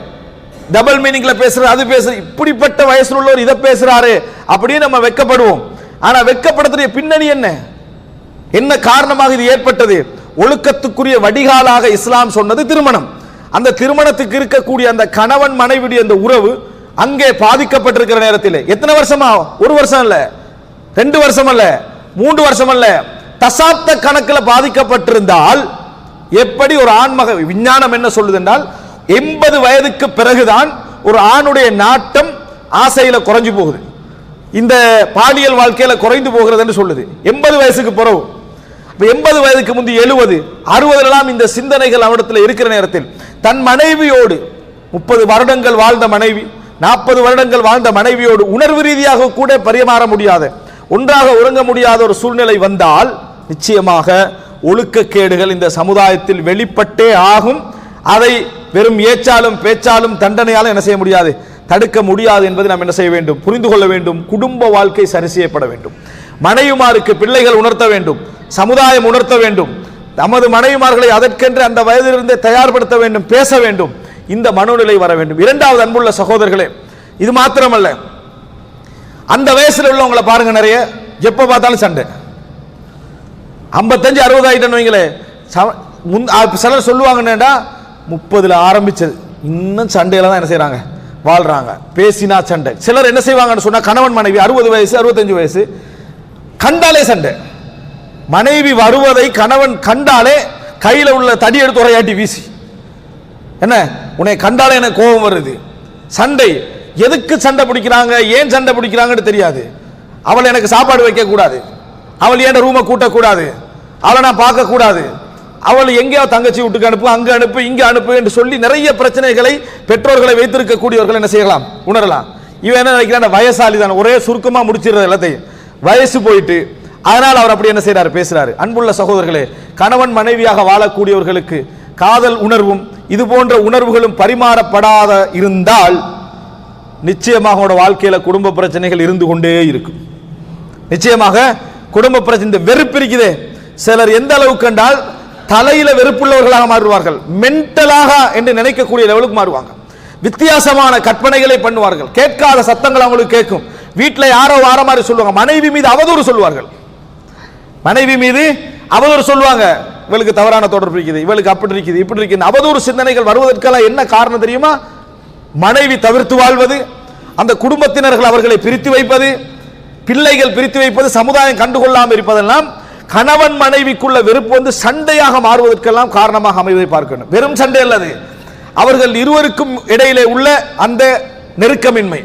டபுள் மீனிங்ல பேசுற, அது பேசுற, இப்படிப்பட்ட வயசுல உள்ளவர் இதை பேசுறாரு அப்படின்னு நம்ம வெட்கப்படுவோம். ஆனா வெட்கப்படுத்துற பின்னணி என்ன, என்ன காரணமாக இது ஏற்பட்டது? ஒழுக்கத்துக்குரிய வடிகாலாக இஸ்லாம் சொன்னது திருமணம். அந்த திருமணத்துக்கு இருக்கக்கூடிய அந்த கணவன் மனைவியுடைய அந்த உறவு அங்கே பாதிக்கப்பட்டிருக்கிற நேரத்தில் எத்தனை வருஷமா? 1 வருஷம் அல்ல, 2 வருஷம் அல்ல, 3 வருஷம் அல்ல, தசாப்த கணக்கில் பாதிக்கப்பட்டிருந்தால் எப்படி ஒரு ஆண்மக விஞ்ஞானம் என்ன சொல்லுது என்றால் 80 வயதுக்கு பிறகுதான் ஒரு ஆணுடைய நாட்டம் ஆசையில குறைஞ்சு போகுது, இந்த பாலியல் வாழ்க்கையில குறைந்து போகிறது என்று சொல்லுது. 80 வயசுக்கு பிறகு. 80 வயதுக்கு முந்தி 70, 60 இந்த சிந்தனைகள் அவரிடத்தில் இருக்கிற நேரத்தில் தன் மனைவியோடு 30 வருடங்கள் வாழ்ந்த மனைவி, 40 வருடங்கள் வாழ்ந்த மனைவியோடு உணர்வு ரீதியாக கூட பரிமாற முடியாத, ஒன்றாக உறங்க முடியாத ஒரு சூழ்நிலை வந்தால் நிச்சயமாக ஒழுக்கக்கேடுகள் இந்த சமுதாயத்தில் வெளிப்பட்டே ஆகும். அதை வெறும் ஏச்சாலும் பேச்சாலும் தண்டனையாலும் என்ன செய்ய முடியாது, தடுக்க முடியாது என்பதை நாம் என்ன செய்ய வேண்டும், புரிந்து கொள்ள வேண்டும். குடும்ப வாழ்க்கை சரி செய்யப்பட வேண்டும். மனைவிமாருக்கு பிள்ளைகள் உணர்த்த வேண்டும், சமுதாயம் உணர்த்த வேண்டும். நமது மனைவிமார்களை அதற்கென்று அந்த வயதிலிருந்தே தயார்படுத்த வேண்டும், பேச வேண்டும். இந்த மனோநிலை வர வேண்டும். இரண்டாவது அன்புள்ள சகோதரர்களே, இது மாத்திரமல்ல, அந்த வயசுல உள்ளவங்களை பாருங்க, நிறைய எப்ப பார்த்தாலும் சண்டை. 55, 60 ஆயிட்டேன்னு வைங்களே, சிலர் சொல்லுவாங்கன்னா 30ல் ஆரம்பிச்சது இன்னும் சண்டையில தான் என்ன செய்யறாங்க, வாழ்றாங்க. பேசினா சண்டை. சிலர் என்ன செய்வாங்கன்னு சொன்னா, கணவன் மனைவி 60 வயசு 65 வயசு கண்டாலே சண்டை. மனைவி வருவதை கணவன் கண்டாலே கையில உள்ள தடி எடுத்து உரையாட்டி வீசி, என்ன உன்னை கண்டாலே எனக்கு கோபம் வருது, சண்டை. எதுக்கு சண்டை பிடிக்கிறாங்க, ஏன் சண்டை பிடிக்கிறாங்கன்னு தெரியாது. அவள் எனக்கு சாப்பாடு வைக்க கூடாது, அவள் ஏன் ரூமை கூட்டக்கூடாது, அவளை நான் பார்க்க கூடாது, அவள் எங்கேயோ தங்கச்சி வீட்டுக்கு அனுப்பு, அங்க அனுப்பு, இங்க அனுப்பு என்று சொல்லி நிறைய பிரச்சனைகளை பெற்றோர்களை வைத்திருக்கக்கூடியவர்கள் என்ன செய்யலாம், உணரலாம். இவன் என்ன நினைக்கிறான், வயசாளி தான், ஒரே சுருக்கமா முடிச்சிடுறது எல்லாத்தையும், வயசு போயிட்டு, அதனால் அவர் அப்படி என்ன செய்யறாரு, பேசுறாரு. அன்புள்ள சகோதரர்களே, கணவன் மனைவியாக வாழக்கூடியவர்களுக்கு காதல் உணர்வும் இது போன்ற உணர்வுகளும் பரிமாறப்படாத இருந்தால் நிச்சயமாக அவனோட வாழ்க்கையில குடும்ப பிரச்சனைகள் இருந்து கொண்டே இருக்கும். நிச்சயமாக குடும்ப பிரச்சனை, இந்த வெறுப்பு இருக்குதே, சிலர் எந்த அளவுக்கு என்றால் தலையில வெறுப்புள்ளவர்களாக மாறுவார்கள், மென்டலாக என்று நினைக்கக்கூடிய லெவலுக்கு மாறுவாங்க. வித்தியாசமான கற்பனைகளை பண்ணுவார்கள், கேட்காத சத்தங்கள் அவங்களுக்கு கேட்கும். வீட்டில் யாரோ வார மாதிரி சொல்லுவாங்க, மனைவி மீது அவதூறு சொல்லுவார்கள், மனைவி மீது அவதூறு சொல்லுவாங்க. இவளுக்கு தவறான தொடர்பு இருக்குது, இவளுக்கு அப்படி இருக்குது, இப்படி இருக்குது. அவதூறு சிந்தனைகள் வருவதற்கெல்லாம் என்ன காரணம் தெரியுமா? மனைவி தவிர்த்து வாழ்வது, அந்த குடும்பத்தினர்கள் அவர்களை பிரித்து வைப்பது, பிள்ளைகள் பிரித்து வைப்பது, சமுதாயம் கண்டுகொள்ளாமல் இருப்பதெல்லாம் கணவன் மனைவிக்குள்ள வெறுப்பு வந்து சண்டையாக மாறுவதற்கெல்லாம் காரணமாக அமைவதை பார்க்கணும். வெறும் சண்டை அல்லது அவர்கள் இருவருக்கும் இடையிலே உள்ள அந்த நெருக்கமின்மை,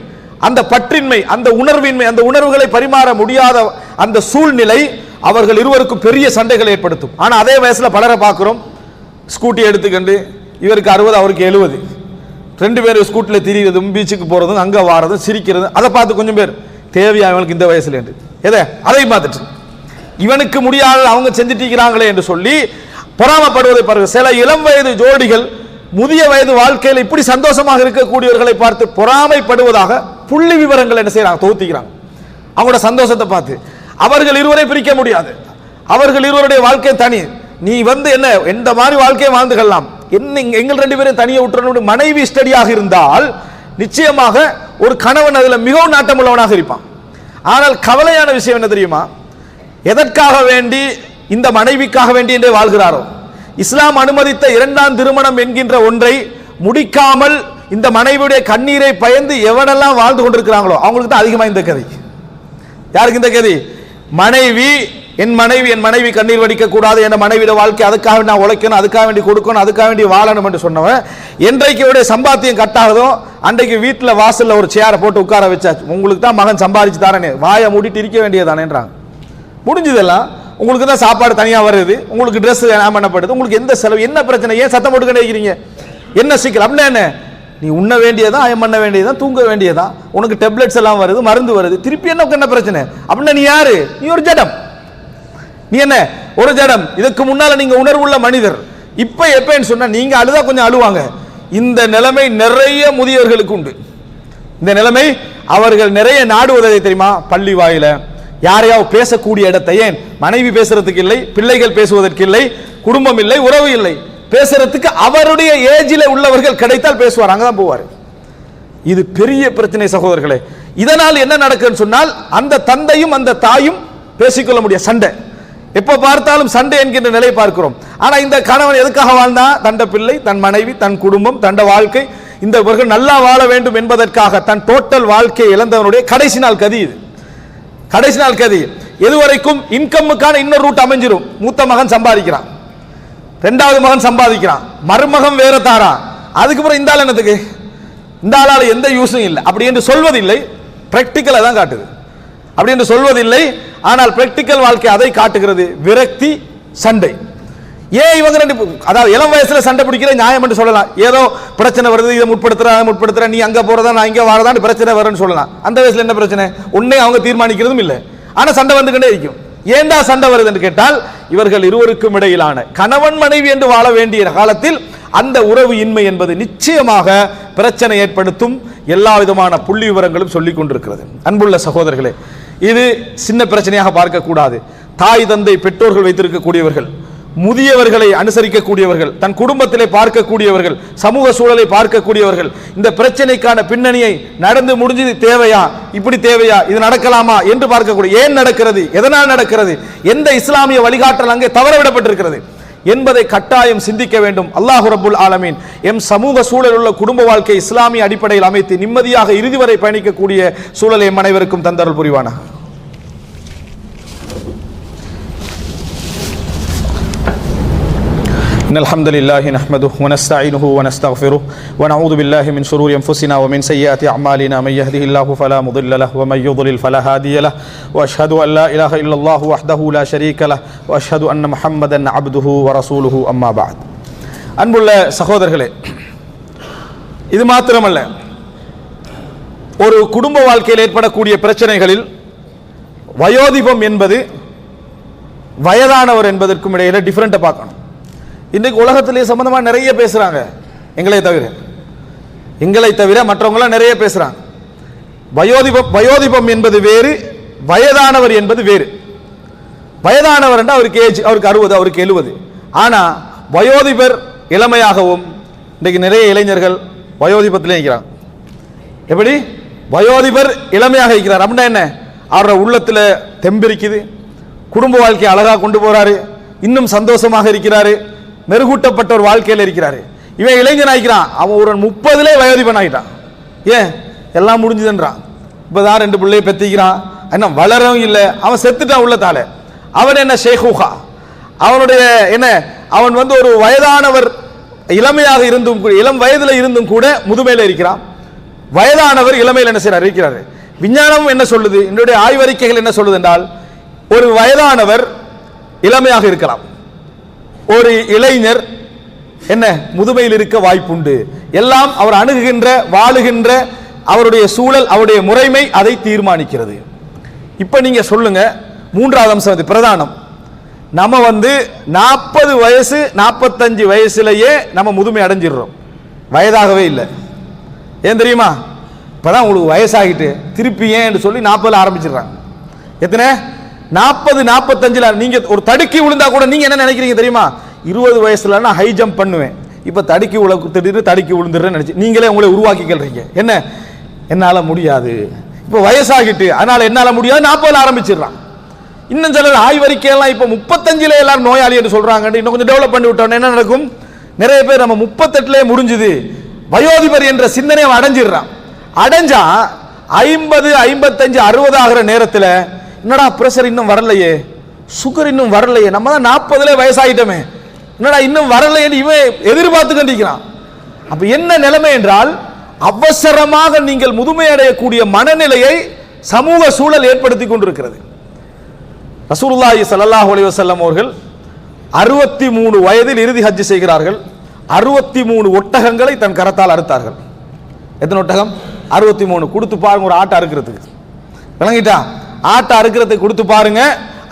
அந்த பற்றின்மை, அந்த உணர்வின்மை, அந்த உணர்வுகளை பரிமாற முடியாத அந்த சூழ்நிலை அவர்கள் இருவருக்கும் பெரிய சண்டைகளை ஏற்படுத்தும். ஆனா அதே வயசுல பலரை பார்க்கிறோம், ஸ்கூட்டி எடுத்துக்கண்டு இவருக்கு 60 அவருக்கு 70, 2 பேரும் ஸ்கூட்டில் திரிகிறதும் பீச்சுக்கு போறதும் அங்க வாரதும் சிரிக்கிறதும் அதை பார்த்து கொஞ்சம் பேர் தேவையா இவனுக்கு இந்த வயசுல என்று எதை அதை பார்த்துட்டு இவனுக்கு முடியாத அவங்க செஞ்சுட்டீங்கிறாங்களே என்று சொல்லி பொறாமப்படுவதை பாருங்க. சில இளம் வயது ஜோடிகள் முதிய வயது வாழ்க்கையில் இப்படி சந்தோஷமாக இருக்கக்கூடியவர்களை பார்த்து பொறாமைப்படுவதாக புள்ளி விவரங்கள் என்ன செய்யறாங்க, தொகுத்திக்கிறாங்க. அவங்களோட சந்தோஷத்தை பார்த்து அவர்கள் இருவரை பிரிக்க முடியாது, அவர்கள் இருவருடைய வாழ்க்கை தனி. நீ வந்து என்ன எந்த மாதிரி வாழ்க்கையை வாழ்ந்துகலாம், என்ன எங்கள் 2 பேரும் தனியை விட்டுறணும். மனைவி ஸ்டடியாக இருந்தால் நிச்சயமாக ஒரு கணவன் அதுல மிகவும் நாட்டமுள்ளவனாக இருப்பான். ஆனால் கவலையான விஷயம் என்ன தெரியுமா, எதற்காக வேண்டி இந்த மனைவிக்காக வேண்டி என்றே வாழ்கிறாரோ, இஸ்லாம் அனுமதித்த 2ஆம் திருமணம் என்கின்ற ஒன்றை முடிக்காமல் இந்த மனைவியுடைய கண்ணீரை பயந்து எவனெல்லாம் வாழ்ந்து கொண்டிருக்கிறாங்களோ அவங்களுக்கு தான் அதிகமாக இந்த கதை. யாருக்கு இந்த கதை? மனைவி என் மனைவி கண்ணீர் வடிக்க கூடாது, என் மனைவியோட வாழ்க்கை அதுக்காக நான் உழைக்கணும், அதுக்காக வேண்டி கொடுக்கணும், அதுக்காக வேண்டி வாழணும் என்று சொன்னவன் என்றைக்கு இவருடைய சம்பாத்தியம் கட்டாகுதோ அன்றைக்கு வீட்டில் வாசல்ல ஒரு சேரை போட்டு உட்கார வச்சாச்சு. உங்களுக்கு தான் மகன் சம்பாதிச்சு தானே, வாயை மூடிட்டு இருக்க வேண்டியதானேன்றாங்க. முடிஞ்சதெல்லாம் உங்களுக்கு தான் சாப்பாடு தனியாக வருது, உங்களுக்கு ட்ரெஸ் பண்ணப்படுது, உங்களுக்கு எந்த செலவு, என்ன பிரச்சனை, ஏன் சத்தம் போட்டு கிடைக்கிறீங்க, என்ன சிக்கல்? அப்படின்னா என்ன, நீ உண்ண வேண்டியதான், அயம் பண்ண வேண்டியதான், தூங்க வேண்டியதான், உனக்கு டெப்லெட்ஸ் எல்லாம் வருது, மருந்து வருது, திருப்பி என்ன பிரச்சனை? அப்படின்னா நீ யாரு? நீ ஒரு ஜடம், நீ என்ன ஒரு ஜடம். இதுக்கு முன்னால நீங்க உணர்வுள்ள மனிதர். இப்ப எப்பன்னு சொன்னா நீங்க அழுதா கொஞ்சம் அழுவாங்க. இந்த நிலைமை நிறைய முதியவர்களுக்கு உண்டு. இந்த நிலைமை அவர்கள் நிறைய நாடுவதை தெரியுமா, பள்ளி வாயில யாரையாவது பேசக்கூடிய இடத்தை, ஏன் மனைவி பேசுறதுக்கு இல்லை, பிள்ளைகள் பேசுவதற்கு இல்லை, குடும்பம் இல்லை, உறவு இல்லை, பேசுறதுக்கு அவருடைய ஏஜில உள்ளவர்கள் கிடைத்தால் பேசுவார், அங்கதான் போவார். இது பெரிய பிரச்சனை சகோதரர்களே. இதனால் என்ன நடக்குன்னு சொன்னால் அந்த தந்தையும் அந்த தாயும் பேசிக்கொள்ள முடியாது, சண்டை, எப்ப பார்த்தாலும் சண்டை என்கின்ற நிலை பார்க்கிறோம். ஆனா இந்த கணவன் எதுக்காக வாழ்ந்தா, தண்ட பிள்ளை, தன் மனைவி, தன் குடும்பம், தண்ட வாழ்க்கை, இந்த இவர்கள் நல்லா வாழ வேண்டும் என்பதற்காக தன் டோட்டல் வாழ்க்கையை இழந்தவனுடைய கடைசி நாள் கதி இது. கடைசி நாள் கதி. எதுவரைக்கும் இன்கமுக்கான இன்னொரு ரூட் அமைஞ்சிரும். மூத்த மகன் சம்பாதிக்கிறான், 2வது மகன் சம்பாதிக்கிறான், மருமகன் வேற தாரா, அதுக்கப்புறம் இந்த ஆள் என்னத்துக்கு, இந்த ஆளால எந்த யூஸும் இல்லை அப்படி என்று சொல்வதில்லை. பிராக்டிக்கலா தான் காட்டுது, அப்படி என்று சொல்வதில்லை. ஆனால் பிராக்டிக்கல் வாழ்க்கை அதை காட்டுகிறது. விரக்தி, சண்டை. ஏன் இவங்க 2, அதாவது இளம் வயசுல சண்டை பிடிக்கிற நியாயம் என்று சொல்லலாம். ஏதோ பிரச்சனை வருது, இதை முற்படுத்துற, நீ அங்க போறதா நான் இங்க வரதான் பிரச்சனை வரும்னு சொல்லலாம். அந்த வயசுல என்ன பிரச்சனை, உன்னை அவங்க தீர்மானிக்கிறதும் இல்லை. ஆனா சண்டை வந்துகிட்டே இருக்கும். ஏண்டா சண்டை வருது என்று கேட்டால் இவர்கள் இருவருக்கும் இடையிலான கணவன் மனைவி என்று வாழ வேண்டிய காலத்தில் அந்த உறவு இன்மை என்பது நிச்சயமாக பிரச்சனை ஏற்படுத்தும். எல்லா விதமான புள்ளி விவரங்களும் சொல்லிக் கொண்டிருக்கிறது. அன்புள்ள சகோதரர்களே, இது சின்ன பிரச்சனையாக பார்க்க கூடாது. தாய் தந்தை பெற்றோர்கள் வைத்திருக்கக்கூடியவர்கள், முதியவர்களை அனுசரிக்கக்கூடியவர்கள், தன் குடும்பத்திலே பார்க்கக்கூடியவர்கள், சமூக சூழலை பார்க்கக்கூடியவர்கள், இந்த பிரச்சனைக்கான பின்னணியை நடந்து முடிஞ்சது தேவையா, இப்படி தேவையா, இது நடக்கலாமா என்று பார்க்கக்கூடிய, ஏன் நடக்கிறது, எதனால் நடக்கிறது, எந்த இஸ்லாமிய வழிகாட்டல் அங்கே தவறவிடப்பட்டிருக்கிறது என்பதை கட்டாயம் சிந்திக்க வேண்டும். அல்லாஹ் ரப்புல் ஆலமீன் எம் சமூக சூழல் உள்ள குடும்ப வாழ்க்கை இஸ்லாமிய அடிப்படையில் அமைத்து நிம்மதியாக இறுதி வரை பயணிக்கக்கூடிய சூழலை எம் அனைவருக்கும் தந்தருள் புரிவானாக. إن الحمد لله نحمده ونستعينه ونستغفره ونعوذ بالله من شرور أنفسنا ومن سيئات أعمالنا من يهده الله فلا مضل له ومن يضلل فلا هادي له وأشهد أن لا إله إلا الله وحده لا شريك له وأشهد أن محمدا عبده ورسوله أما بعد. அன்புள்ள சகோதரர்களே, இது மாத்திரமல்ல, ஒரு குடும்ப வாழ்க்கையில் ஏற்படக்கூடிய பிரச்சனைகளில் வயோதிபம் என்பது வயதானவர் என்பதற்கும் இடையில டிஃபரெண்ட்டை பார்க்கணும். இன்றைக்கு உலகத்திலே சம்பந்தமாக நிறைய பேசுறாங்க, எங்களை தவிர மற்றவங்களாம் நிறைய பேசுறாங்க. வயோதிபம் என்பது வேறு, வயதானவர் என்பது வேறு. வயதானவர் என்றால் அவருக்கு ஏஜ், அவருக்கு 60, அவருக்கு 70. ஆனா வயோதிபர் இளமையாகவும், இன்றைக்கு நிறைய இளைஞர்கள் வயோதிபத்திலே இருக்கிறாங்க. எப்படி வயோதிபர் இளமையாக இருக்கிறார் அப்படின்னா என்ன, அவரோட உள்ளத்துல தெம்பிருக்குது, குடும்ப வாழ்க்கையை அழகா கொண்டு போறாரு, இன்னும் சந்தோஷமாக இருக்கிறாரு, மெருகூட்டப்பட்ட ஒரு வாழ்க்கையில் இருக்கிறாரு. இவன் இளைஞன் ஆகிக்கிறான், அவன் ஒரு 30லே வயோதிபன் ஆகிட்டான். ஏன் எல்லாம் முடிஞ்சதுன்றான். இப்பதான் 2 பிள்ளையை பெற்றிக்கிறான், என்ன வளரவும் இல்லை, அவன் செத்துட்டான் உள்ளத்தால. அவன் என்ன ஷேகுஹா, அவனுடைய என்ன, அவன் வந்து ஒரு வயதானவர், இளமையாக இருந்தும் இளம் வயதில் இருந்தும் கூட முதுமையில் இருக்கிறான். வயதானவர் இளமையில் என்ன செய்யறார் இருக்கிறார். விஞ்ஞானம் என்ன சொல்லுது, என்னுடைய ஆய்வறிக்கைகள் என்ன சொல்லுது என்றால், ஒரு வயதானவர் இளமையாக இருக்கலாம், ஒரு இளைஞர் என்ன முதுமையில் இருக்க வாய்ப்புண்டு. எல்லாம் அவர் அணுகுகின்ற வாழுகின்ற அவருடைய சூழல், அவருடைய முறைமை அதை தீர்மானிக்கிறது. இப்ப நீங்க சொல்லுங்க, மூன்றாவது அம்சம் பிரதானம், நம்ம வந்து 40 வயசு 45 வயசுலயே நம்ம முதுமை அடைஞ்சிடுறோம், வயதாகவே இல்லை. ஏன் தெரியுமா? இப்பதான் உங்களுக்கு வயசாகிட்டு திருப்பி ஏன்னு சொல்லி 40 ஆரம்பிச்சிடுறாங்க. எத்தனை 40 45 நீங்க ஒரு தடுக்கி விழுந்தா கூட நீங்க என்ன நினைக்கிறீங்க தெரியுமா? 20 வயசுல நான் ஹை ஜம்ப் பண்ணுவேன், இப்ப தடுக்கி திடீர்னு தடுக்கி விழுந்துடுறேன்னு நினைச்சு நீங்களே உங்களை உருவாக்கி கேள்றீங்க. என்ன, என்னால முடியாது, இப்ப வயசாகிட்டு அதனால என்னால முடியாது, 40 ஆரம்பிச்சிடுறான். இன்னும் சில ஆய்வறிக்கையெல்லாம் இப்ப 35 எல்லாரும் நோயாளி என்று சொல்றாங்க. இன்னும் கொஞ்சம் டெவலப் பண்ணி விட்டோம், என்ன நடக்கும்? நிறைய பேர் நம்ம 38 முடிஞ்சுது வயோதிபர் என்ற சிந்தனை அடைஞ்சிடுறான். அடைஞ்சா 50 55 60 ஆகிற நேரத்தில் என்னடா பிரஷர் இன்னும் வரலையே, சுகர் இன்னும் வரலையே, நம்ம தான் 40 வயசாயிட்டோமே, என்னடா இன்னும் வரலையே இவன் எதிர்பார்த்து கண்டிக்கிறான். அப்ப என்ன நிலைமை என்றால், அவசரமாக நீங்கள் முதுமை அடையக்கூடிய மனநிலையை சமூக சூழல் ஏற்படுத்தி கொண்டிருக்கிறது. ரசூலுல்லாஹி ஸல்லல்லாஹு அலைஹி வஸல்லம் அவர்கள் 63 வயதில் இறுதி ஹஜ் செய்கிறார்கள். 63 ஒட்டகங்களை தன் கரத்தால் அறுத்தார்கள். எத்தனை ஒட்டகம்? 63. கொடுத்து பாருங்க, ஒரு ஆட்டை அறுக்கிறதுக்கு விளங்கிட்டா, ஆட்டை அறுக்கிறதுக்கு கொடுத்து பாருங்க,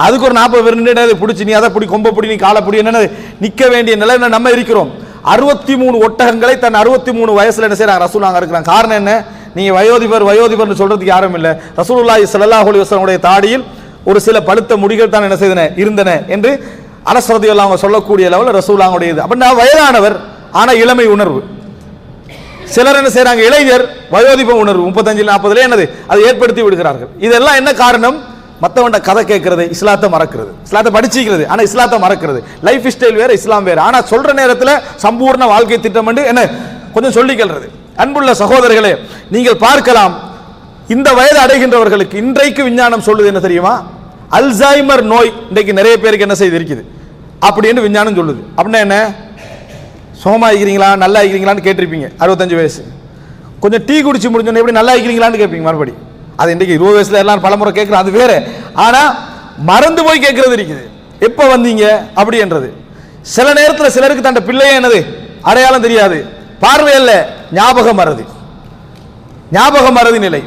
அதுக்கு ஒரு 40 பேர் நின்று பிடிச்சி நீ அதை பிடி, கொம்ப பிடி, நீ காலை பிடி, என்ன நிக்க வேண்டிய நிலை நம்ம இருக்கிறோம். 63 ஒட்டகங்களை தன் 63 வயசுல என்ன செய்யறாங்க, ரசூலுல்லாஹ் இருக்கிறாங்க. காரணம் என்ன? நீங்க வயோதிபர் சொல்றதுக்கு யாரும் இல்லை. ரசூலுல்லாஹி ஸல்லல்லாஹு அலைஹி வஸல்லம் உடைய தாடியில் ஒரு சில பழுத்த முடிகள் தான் என்ன செய்தன இருந்தன என்று அனஸ் ரலியல்லாஹு அன்ஹு சொல்லக்கூடிய லெவலில் ரசூலுல்லாஹ்வுடைய இது. அப்படின்னா வயதானவர் ஆனா இளமை உணர்வு. சிலர் என்ன செய்யறாங்க, இளைஞர் வயோதிப உணர்வு 35 40 என்னது அதை ஏற்படுத்தி விடுகிறார்கள். இதெல்லாம் என்ன காரணம்? மற்றவண்ட கதை கேட்கறது, இஸ்லாத்தை மறக்கிறது, இஸ்லாத்தை படிச்சுக்கிறது, ஆனா இஸ்லாத்தை மறக்கிறது. லைஃப் ஸ்டைல் வேற, இஸ்லாம் வேற. ஆனா சொல்ற நேரத்தில் சம்பூர்ண வாழ்க்கை திட்டம் என்ன கொஞ்சம் சொல்லிக்கிறது. அன்புள்ள சகோதரர்களே, நீங்கள் பார்க்கலாம், இந்த வயது அடைகின்றவர்களுக்கு இன்றைக்கு விஞ்ஞானம் சொல்லுது என்ன தெரியுமா? அல்சைமர் நோய் இன்றைக்கு நிறைய பேருக்கு என்ன செய்து இருக்குது அப்படின்னு விஞ்ஞானம் சொல்லுது. அப்படின்னா என்ன, சோமா இருக்கிறீங்களா நல்லா இருக்கிறீங்களான்னு கேட்டிருப்பீங்க 65 வயசு. கொஞ்சம் டீ குடிச்சு முடிஞ்சோன்னு எப்படி நல்லா இருக்கிறீங்களான்னு கேட்பீங்க மறுபடி. அது இன்றைக்கு 20 வயசுல எல்லாம் பலமுறை கேட்குறோம், அது வேற. ஆனா மறந்து போய் கேட்கறது இருக்குது, எப்போ வந்தீங்க அப்படி என்றது. சில நேரத்தில் சிலருக்கு தன் பிள்ளையே என்னது அடையாளம் தெரியாது, பார்வையல்ல, ஞாபக மறதி நிலை.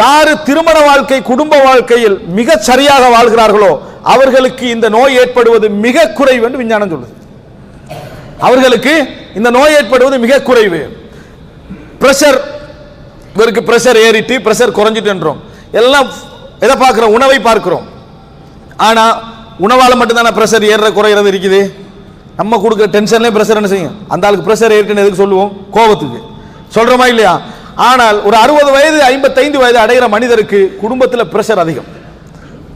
யாரு திருமண வாழ்க்கை குடும்ப வாழ்க்கையில் மிக சரியாக வாழ்கிறார்களோ அவர்களுக்கு இந்த நோய் ஏற்படுவது மிக குறைவு என்று விஞ்ஞானம் சொல்லுது. அவர்களுக்கு இந்த நோய் ஏற்படுவது மிக குறைவு. பிரஷர், இவருக்கு பிரஷர் ஏறிட்டு பிரஷர் குறைஞ்சிட்டு என்றோம். எல்லாம் எதை பார்க்கிறோம்? உணவை பார்க்கிறோம். ஆனா உணவால மட்டும்தான் பிரஷர் ஏற குறைகிறது இருக்குது. நம்ம கொடுக்குற டென்ஷன்லேயே பிரஷர் என்ன செய்யும், அந்த ஆளுக்கு பிரஷர் ஏறிட்டுன்னு எதுக்கு சொல்லுவோம்? கோபத்துக்கு சொல்றோமா இல்லையா? ஆனால் ஒரு 60 வயது 55 வயது அடைகிற மனிதருக்கு குடும்பத்தில் பிரஷர் அதிகம்,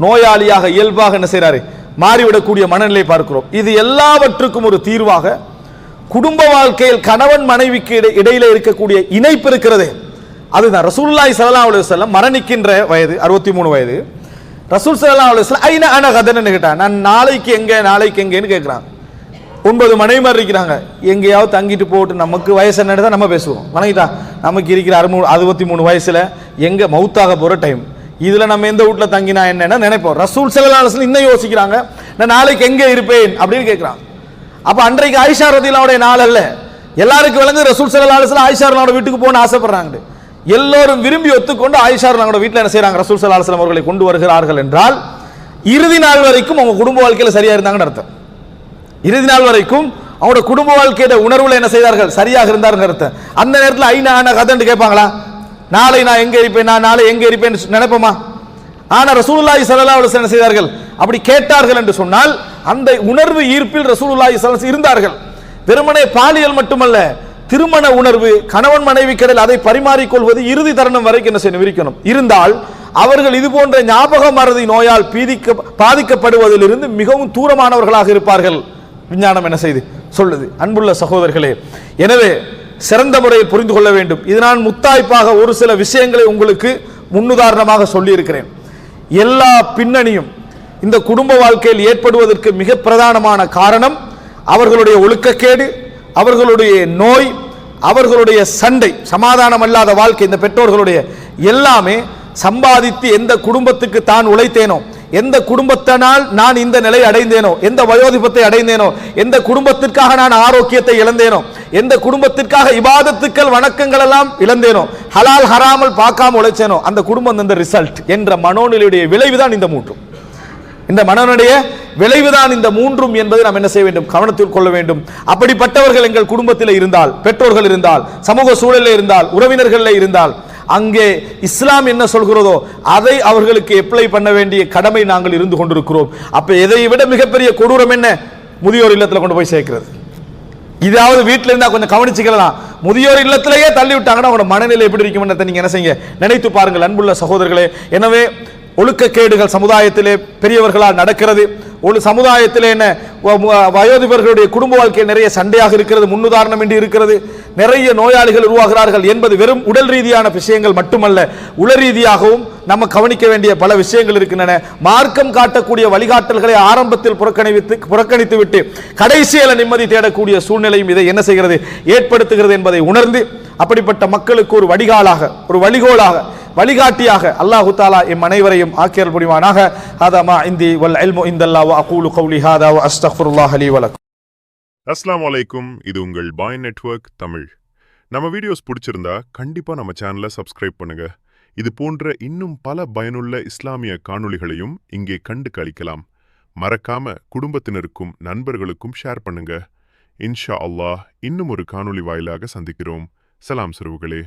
நோயாளியாக இயல்பாக என்ன செய்யறாரு மாறிவிடக்கூடிய மனநிலை பார்க்கிறோம். இது எல்லாவற்றுக்கும் ஒரு தீர்வாக குடும்ப வாழ்க்கையில் கணவன் மனைவிக்கு இடையில இருக்கக்கூடிய இணைப்பு இருக்கிறதே, அதுதான். ரசூலுல்லாஹி ஸல்லல்லாஹு அலைஹி வஸல்லம் மரணிக்கின்ற வயது 63 வயது. ரசூல் ஸல்லல்லாஹு அலைஹி வஸல்லம் ஐன அன கதன்னு கேட்டான், நான் நாளைக்கு எங்கன்னு கேட்கிறான். 9 மனைவிமார் இருக்கிறாங்க, எங்கேயாவது தங்கிட்டு போட்டு நமக்கு வயசு என்ன தான் நம்ம பேசுவோம். வணங்கிட்டா, நமக்கு இருக்கிற 63 வயசுல எங்க மௌத்தாக போற டைம், இதுல நம்ம எந்த வீட்டுல தங்கினா என்னன்னா நினைப்போம். ரசூல் ஸல்லல்லாஹு அலைஹி வஸல்லம் இன்னும் யோசிக்கிறாங்க, நான் நாளைக்கு எங்க இருப்பேன் அப்படின்னு கேட்கிறான். அப்ப அன்றைக்கு ஆயிஷா ரலியல்லாஹு நாள் அல்ல, எல்லாருக்கும் விளங்கு ரசூல் ஸல்லல்லாஹு அலைஹி வஸல்லம் ஆயிஷா ரலியல்லாஹு வீட்டுக்கு போகணும்னு ஆசைப்படுறாங்க. எல்லோரும் விரும்பி ஒத்துக்கொண்டு ஆயிஷா ரலியல்லாஹு வீட்டில் என்ன செய்யறாங்க, ரசூல் ஸல்லல்லாஹு அலைஹி வஸல்லம் அவர்களை கொண்டு வருகிறார்கள் என்றால் இறுதி நாள் வரைக்கும் அவங்க குடும்ப வாழ்க்கையில சரியா இருந்தாங்கன்னு அர்த்தம். இறுதி நாள் வரைக்கும் அவங்களோட குடும்ப வாழ்க்கையோட உணர்வுல என்ன செய்தார்கள், சரியாக இருந்தார்கள் அர்த்தம். அந்த நேரத்தில் ஐநா கதன்னு கேட்பாங்களா? நாளை நான் எங்க இருப்பேன், நான் நாளை எங்க இருப்பேன் நினைப்போமா? ஆனா ரசூலுல்லாஹி ஸல்லல்லாஹு அலைஹி வஸல்லம் என்ன செய்தார்கள், அப்படி கேட்டார்கள் என்று சொன்னால் அந்த உணர்வு ஈர்ப்பில் ரசூலுல்லாஹி ஸல்லல்லாஹு அலைஹி வஸல்லம் இருந்தார்கள். வெறுமனே பாலியல் மட்டுமல்ல, திருமண உணர்வு, கணவன் மனைவி கடல் அதை பரிமாறிக்கொள்வது இறுதி தருணம் வரைக்கும் என்ன செய்யணும் இருக்கணும். இருந்தால் அவர்கள் இது போன்ற ஞாபக மறதி நோயால் பாதிக்கப்படுவதிலிருந்து மிகவும் தூரமானவர்களாக இருப்பார்கள். விஞ்ஞானம் என்ன செய்து சொல்லுது. அன்புள்ள சகோதரர்களே, எனவே சிறந்த முறையில் புரிந்து கொள்ள வேண்டும். இது நான் முத்தாய்ப்பாக ஒரு சில விஷயங்களை உங்களுக்கு முன்னுதாரணமாக சொல்லி இருக்கிறேன். எல்லா பின்னணியும் இந்த குடும்ப வாழ்க்கையில் ஏற்படுவதற்கு மிக பிரதானமான காரணம் அவர்களுடைய ஒழுக்கக்கேடு, அவர்களுடைய நோய், அவர்களுடைய சண்டை, சமாதானம் அல்லாத வாழ்க்கை. இந்த பெற்றோர்களுடைய எல்லாமே சம்பாதித்து எந்த குடும்பத்துக்கு தான் உழைத்தேனோ, எந்த குடும்பத்தினால் நான் இந்த நிலை அடைந்தேனோ, எந்த வயோதிபத்தை அடைந்தேனோ, எந்த குடும்பத்திற்காக நான் ஆரோக்கியத்தை இழந்தேனோ, எந்த குடும்பத்திற்காக இபாதத்துக்கள் வணக்கங்கள் எல்லாம் இழந்தேனோ, ஹலால் ஹராமல் பார்க்காம உழைச்சேனோ, அந்த குடும்பம் இந்த ரிசல்ட் என்ற மனோநிலையுடைய விளைவுதான் இந்த மூன்றும். இந்த மனோனுடைய விளைவுதான் இந்த மூன்றும் என்பதை நாம் என்ன செய்ய வேண்டும், கவனத்தில் கொள்ள வேண்டும். அப்படிப்பட்டவர்கள் எங்கள் குடும்பத்தில் இருந்தால், பெற்றோர்கள் இருந்தால், சமூக சூழலில் இருந்தால், உறவினர்களில் இருந்தால், அங்கே இஸ்லாம் என்ன சொல்கிறதோ அதை அவர்களுக்கு அப்ளை பண்ண வேண்டிய கடமை நாங்கள் இருந்து கொண்டிருக்கிறோம். அப்ப இதை விட மிகப்பெரிய கொடூரம் என்ன, முதியோர் இல்லத்தில் கொண்டு போய் சேர்க்கிறது. இதாவது வீட்டில் இருந்தா கொஞ்சம் கவனிச்சுக்கலாம். முதியோர் இல்லத்திலேயே தள்ளி விட்டாங்கன்னா உங்களோட மனநிலை எப்படி இருக்கும் நீங்க என்ன செய்யுங்க, நினைத்து பாருங்கள் அன்புள்ள சகோதரர்களே. எனவே ஒழுக்கக்கேடுகள் சமுதாயத்திலே பெரியவர்களால் நடக்கிறது. ஒரு சமுதாயத்திலே என்ன வயோதிபர்களுடைய குடும்ப வாழ்க்கையில் நிறைய சண்டையாக இருக்கிறது, முன்னுதாரணம் இன்றி இருக்கிறது. நிறைய நோயாளிகள் உருவாகிறார்கள் என்பது வெறும் உடல் ரீதியான விஷயங்கள் மட்டுமல்ல, உள ரீதியாகவும் நம்ம கவனிக்க வேண்டிய பல விஷயங்கள் இருக்கின்றன. மார்க்கம் காட்டக்கூடிய வழிகாட்டல்களை ஆரம்பத்தில் புறக்கணித்து விட்டு கடைசியில நிம்மதி தேடக்கூடிய சூழ்நிலையும் இதை என்ன செய்கிறது, ஏற்படுத்துகிறது என்பதை உணர்ந்து அப்படிப்பட்ட மக்களுக்கு ஒரு வடிகாலாக, ஒரு வழிகோலாக, வழிகாட்டியாக அல்லாஹு தஆலா எம் அனைவரையும் ஆக்கியல் புரிவானாக. ஹதா மா இந்தி வல் இல்மு இந்தல்லாஹ் வ அகூலு கௌலி ஹாதா வ அஸ்தக்ஃபிருல்லாஹ் லீ வ லக்கும். அஸ்ஸலாமு அலைக்கும். இது உங்கள் பாய் நெட்வொர்க் தமிழ். நம்ம வீடியோஸ் பிடிச்சிருந்தா கண்டிப்பா நம்ம சேனலை சப்ஸ்கிரைப் பண்ணுங்க. இது போன்ற இன்னும் பல பயனுள்ள இஸ்லாமிய காணொளிகளையும் இங்கே கண்டு களிக்கலாம். மறக்காம குடும்பத்தினருக்கும் நண்பர்களுக்கும் ஷேர் பண்ணுங்க. இன்ஷா அல்லாஹ் இன்னும் ஒரு காணொளி வாயிலாக சந்திக்கிறோம். சலாம் சிறுவுகளே.